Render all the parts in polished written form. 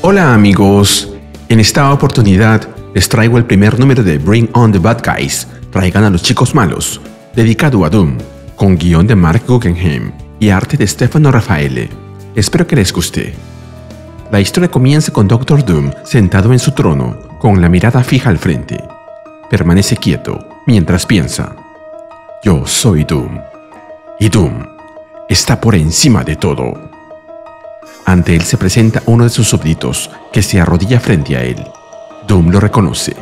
Hola amigos, en esta oportunidad les traigo el primer número de Bring on the Bad Guys, Traigan a los chicos malos, dedicado a Doom, con guión de Mark Guggenheim y arte de Stefano Raffaele. Espero que les guste. La historia comienza con Dr. Doom sentado en su trono, con la mirada fija al frente. Permanece quieto mientras piensa: yo soy Doom, y Doom está por encima de todo. Ante él se presenta uno de sus súbditos, que se arrodilla frente a él. Doom lo reconoce.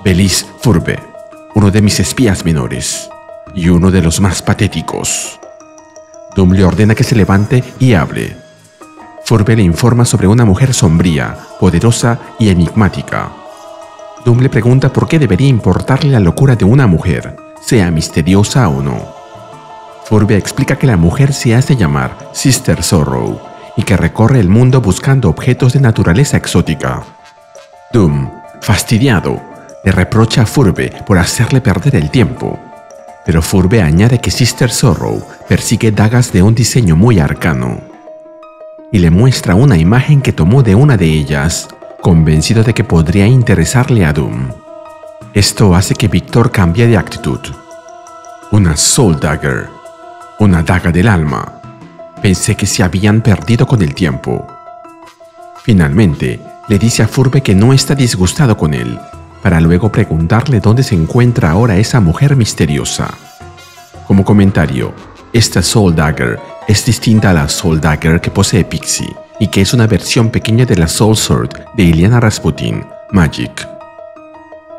Belis Furbe, uno de mis espías menores, y uno de los más patéticos. Doom le ordena que se levante y hable. Furbe le informa sobre una mujer sombría, poderosa y enigmática. Doom le pregunta por qué debería importarle la locura de una mujer, sea misteriosa o no. Furbe explica que la mujer se hace llamar Sister Sorrow y que recorre el mundo buscando objetos de naturaleza exótica. Doom, fastidiado, le reprocha a Furbe por hacerle perder el tiempo, pero Furbe añade que Sister Sorrow persigue dagas de un diseño muy arcano y le muestra una imagen que tomó de una de ellas, convencido de que podría interesarle a Doom. Esto hace que Victor cambie de actitud. Una Soul Dagger, una daga del alma. Pensé que se habían perdido con el tiempo. Finalmente, le dice a Furbe que no está disgustado con él, para luego preguntarle dónde se encuentra ahora esa mujer misteriosa. Como comentario, esta Soul Dagger es distinta a la Soul Dagger que posee Pixie, y que es una versión pequeña de la Soul Sword de Iliana Rasputin, Magic.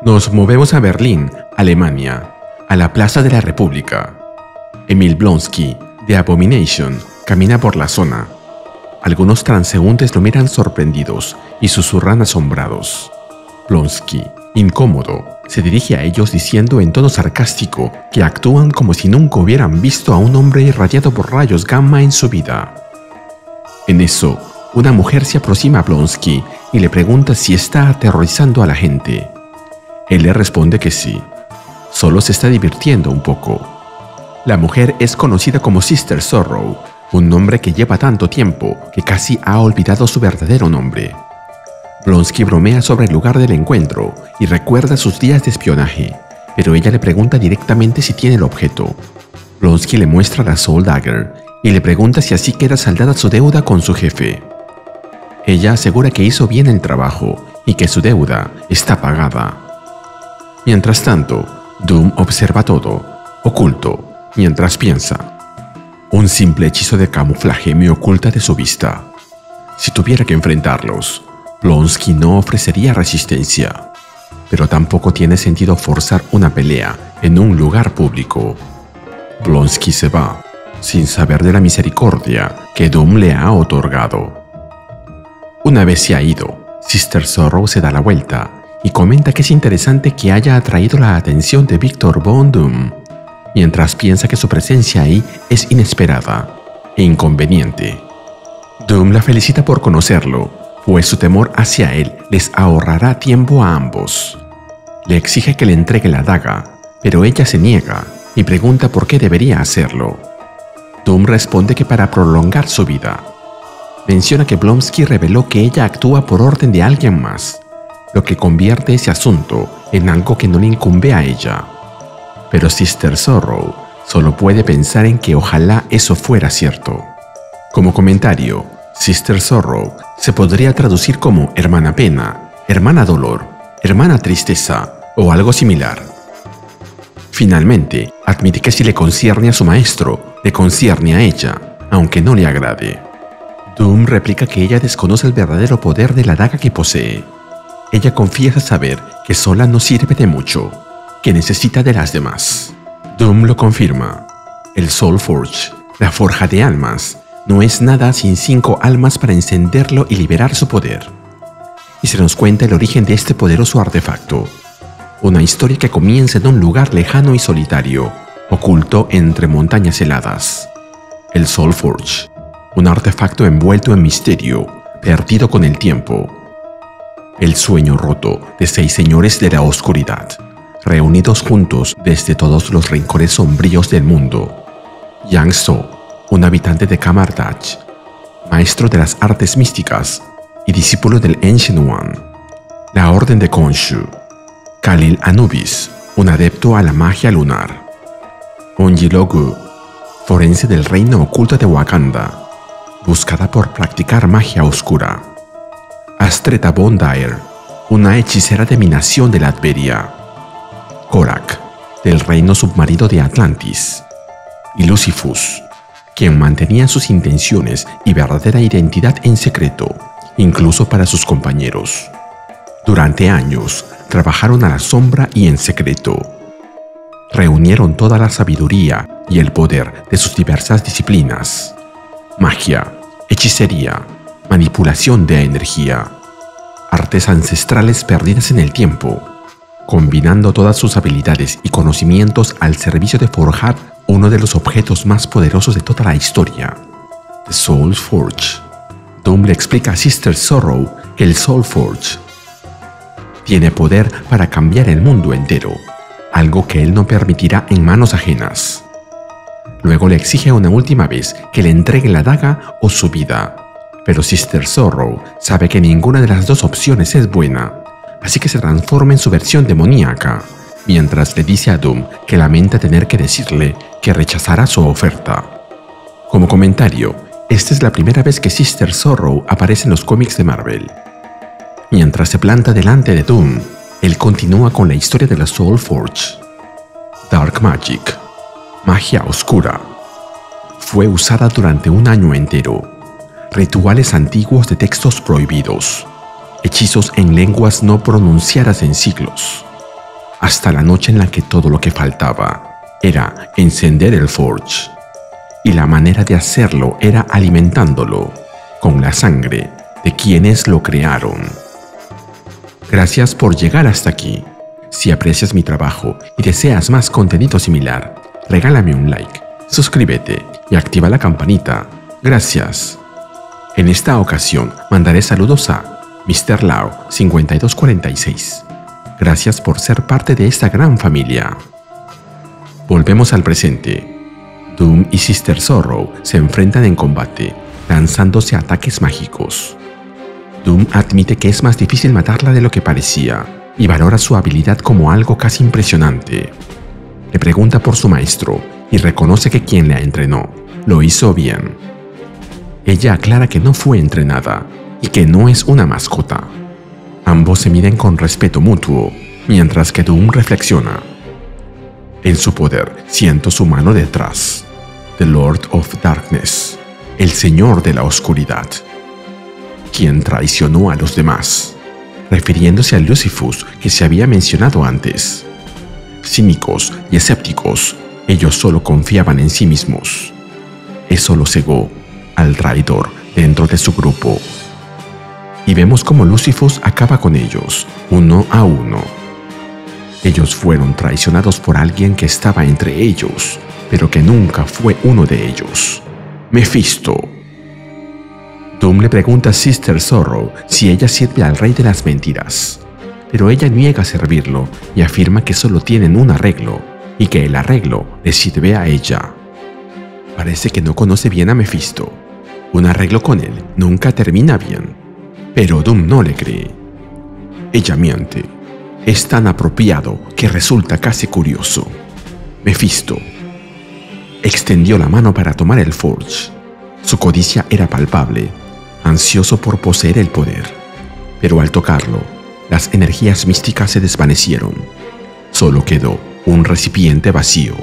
Nos movemos a Berlín, Alemania, a la Plaza de la República. Emil Blonsky, de Abomination, camina por la zona. Algunos transeúntes lo miran sorprendidos y susurran asombrados. Blonsky, incómodo, se dirige a ellos diciendo en tono sarcástico que actúan como si nunca hubieran visto a un hombre irradiado por rayos gamma en su vida. En eso, una mujer se aproxima a Blonsky y le pregunta si está aterrorizando a la gente. Él le responde que sí, solo se está divirtiendo un poco. La mujer es conocida como Sister Sorrow, un nombre que lleva tanto tiempo que casi ha olvidado su verdadero nombre. Blonsky bromea sobre el lugar del encuentro y recuerda sus días de espionaje, pero ella le pregunta directamente si tiene el objeto. Blonsky le muestra la Soul Dagger y le pregunta si así queda saldada su deuda con su jefe. Ella asegura que hizo bien el trabajo y que su deuda está pagada. Mientras tanto, Doom observa todo, oculto, mientras piensa: un simple hechizo de camuflaje me oculta de su vista. Si tuviera que enfrentarlos, Blonsky no ofrecería resistencia, pero tampoco tiene sentido forzar una pelea en un lugar público. Blonsky se va, sin saber de la misericordia que Doom le ha otorgado. Una vez se ha ido, Sister Sorrow se da la vuelta y comenta que es interesante que haya atraído la atención de Victor von Doom, mientras piensa que su presencia ahí es inesperada e inconveniente. Doom la felicita por conocerlo, pues su temor hacia él les ahorrará tiempo a ambos. Le exige que le entregue la daga, pero ella se niega y pregunta por qué debería hacerlo. Doom responde que para prolongar su vida. Menciona que Blonsky reveló que ella actúa por orden de alguien más, lo que convierte ese asunto en algo que no le incumbe a ella. Pero Sister Sorrow solo puede pensar en que ojalá eso fuera cierto. Como comentario, Sister Sorrow se podría traducir como hermana pena, hermana dolor, hermana tristeza o algo similar. Finalmente, admite que si le concierne a su maestro, le concierne a ella, aunque no le agrade. Doom replica que ella desconoce el verdadero poder de la daga que posee. Ella confiesa saber que sola no sirve de mucho, que necesita de las demás. Doom lo confirma. El Soul Forge, la forja de almas, no es nada sin 5 almas para encenderlo y liberar su poder. Y se nos cuenta el origen de este poderoso artefacto. Una historia que comienza en un lugar lejano y solitario, oculto entre montañas heladas. El Soul Forge, un artefacto envuelto en misterio, perdido con el tiempo. El sueño roto de 6 señores de la oscuridad, reunidos juntos desde todos los rincones sombríos del mundo. Yang So, un habitante de Kamar-Taj, maestro de las artes místicas, y discípulo del Ancient One, la Orden de Khonshu, Khalil Anubis, un adepto a la magia lunar, Onjilogu, forense del reino oculto de Wakanda, buscada por practicar magia oscura, Astreta Bondair, una hechicera de mi nación de Latveria, Korak, del reino submarino de Atlantis, y Lucifus, quien mantenía sus intenciones y verdadera identidad en secreto, incluso para sus compañeros. Durante años, trabajaron a la sombra y en secreto. Reunieron toda la sabiduría y el poder de sus diversas disciplinas: magia, hechicería, manipulación de energía, artes ancestrales perdidas en el tiempo, combinando todas sus habilidades y conocimientos al servicio de forjar uno de los objetos más poderosos de toda la historia, The Soul Forge. Doom le explica a Sister Sorrow que el Soul Forge tiene poder para cambiar el mundo entero, algo que él no permitirá en manos ajenas. Luego le exige una última vez que le entregue la daga o su vida, pero Sister Sorrow sabe que ninguna de las dos opciones es buena, así que se transforma en su versión demoníaca, mientras le dice a Doom que lamenta tener que decirle que rechazará su oferta. Como comentario, esta es la primera vez que Sister Sorrow aparece en los cómics de Marvel. Mientras se planta delante de Doom, él continúa con la historia de la Soul Forge. Dark Magic, magia oscura, fue usada durante un año entero. Rituales antiguos de textos prohibidos, hechizos en lenguas no pronunciadas en siglos, hasta la noche en la que todo lo que faltaba era encender el Forge, y la manera de hacerlo era alimentándolo con la sangre de quienes lo crearon. Gracias por llegar hasta aquí. Si aprecias mi trabajo y deseas más contenido similar, regálame un like, suscríbete y activa la campanita. Gracias. En esta ocasión mandaré saludos a Mr. Lau 5246. Gracias por ser parte de esta gran familia. Volvemos al presente. Doom y Sister Sorrow se enfrentan en combate, lanzándose ataques mágicos. Doom admite que es más difícil matarla de lo que parecía y valora su habilidad como algo casi impresionante. Le pregunta por su maestro y reconoce que quien la entrenó lo hizo bien. Ella aclara que no fue entrenada y que no es una mascota. Ambos se miran con respeto mutuo, mientras que Doom reflexiona. En su poder siento su mano detrás. The Lord of Darkness, el Señor de la Oscuridad, quien traicionó a los demás, refiriéndose a Lucifus que se había mencionado antes. Cínicos y escépticos, ellos solo confiaban en sí mismos. Eso lo cegó al traidor dentro de su grupo. Y vemos cómo Lucifus acaba con ellos, uno a uno. Ellos fueron traicionados por alguien que estaba entre ellos, pero que nunca fue uno de ellos: Mephisto. Doom le pregunta a Sister Sorrow si ella sirve al rey de las mentiras, pero ella niega servirlo y afirma que solo tienen un arreglo y que el arreglo le sirve a ella. Parece que no conoce bien a Mephisto. Un arreglo con él nunca termina bien, pero Doom no le cree. Ella miente. Es tan apropiado que resulta casi curioso. Mephisto extendió la mano para tomar el Forge. Su codicia era palpable, ansioso por poseer el poder, pero al tocarlo, las energías místicas se desvanecieron. Solo quedó un recipiente vacío.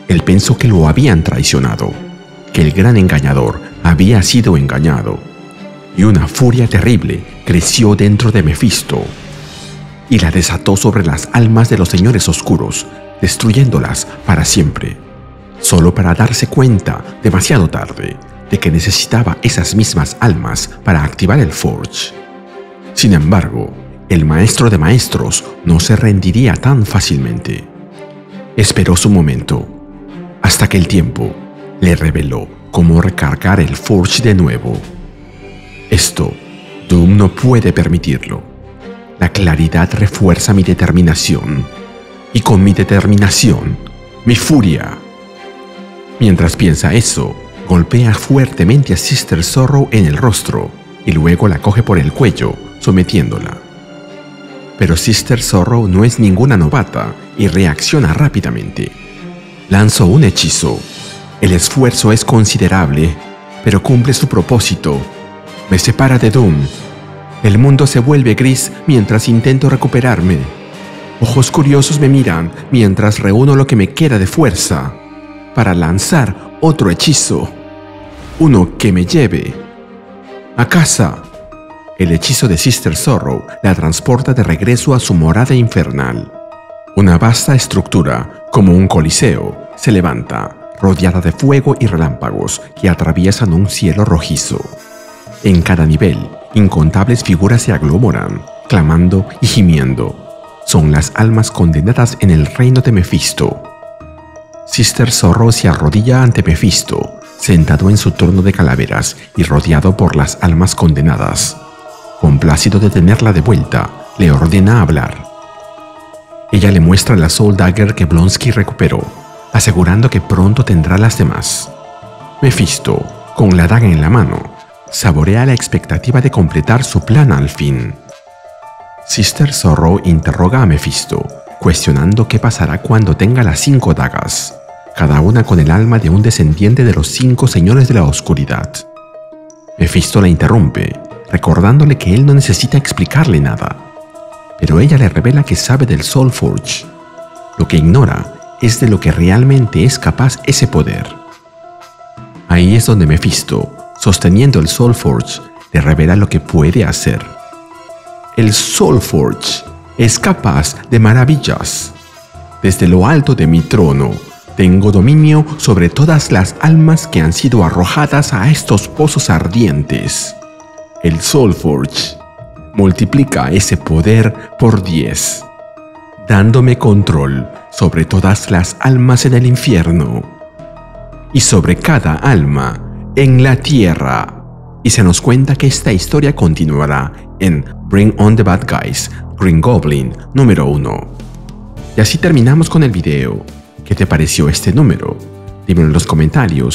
Él pensó que lo habían traicionado, que el gran engañador había sido engañado, y una furia terrible creció dentro de Mephisto y la desató sobre las almas de los señores oscuros, destruyéndolas para siempre, solo para darse cuenta demasiado tarde de que necesitaba esas mismas almas para activar el Forge. Sin embargo, el maestro de maestros no se rendiría tan fácilmente. Esperó su momento, hasta que el tiempo le reveló cómo recargar el Forge de nuevo. Esto, Doom no puede permitirlo. La claridad refuerza mi determinación, y con mi determinación, mi furia. Mientras piensa eso, golpea fuertemente a Sister Sorrow en el rostro y luego la coge por el cuello, sometiéndola. Pero Sister Sorrow no es ninguna novata y reacciona rápidamente. Lanzo un hechizo. El esfuerzo es considerable, pero cumple su propósito. Me separa de Doom. El mundo se vuelve gris mientras intento recuperarme. Ojos curiosos me miran mientras reúno lo que me queda de fuerza para lanzar otro hechizo. Uno que me lleve a casa. El hechizo de Sister Sorrow la transporta de regreso a su morada infernal. Una vasta estructura, como un coliseo, se levanta, rodeada de fuego y relámpagos que atraviesan un cielo rojizo. En cada nivel, incontables figuras se aglomeran, clamando y gimiendo. Son las almas condenadas en el reino de Mephisto. Sister Sorrow se arrodilla ante Mephisto, sentado en su trono de calaveras y rodeado por las almas condenadas. Complácido de tenerla de vuelta, le ordena hablar. Ella le muestra la Soul Dagger que Blonsky recuperó, asegurando que pronto tendrá las demás. Mephisto, con la daga en la mano, saborea la expectativa de completar su plan al fin. Sister Sorrow interroga a Mephisto, cuestionando qué pasará cuando tenga las 5 dagas, cada una con el alma de un descendiente de los 5 señores de la oscuridad. Mephisto la interrumpe, recordándole que él no necesita explicarle nada, pero ella le revela que sabe del Soulforge. Lo que ignora es de lo que realmente es capaz ese poder. Ahí es donde Mephisto, sosteniendo el Soulforge, le revela lo que puede hacer. El Soulforge es capaz de maravillas. Desde lo alto de mi trono, tengo dominio sobre todas las almas que han sido arrojadas a estos pozos ardientes. El Soulforge multiplica ese poder por 10, dándome control sobre todas las almas en el infierno y sobre cada alma en la tierra. Y se nos cuenta que esta historia continuará en Bring on the Bad Guys, Green Goblin número 1. Y así terminamos con el video. ¿Qué te pareció este número? Dímelo en los comentarios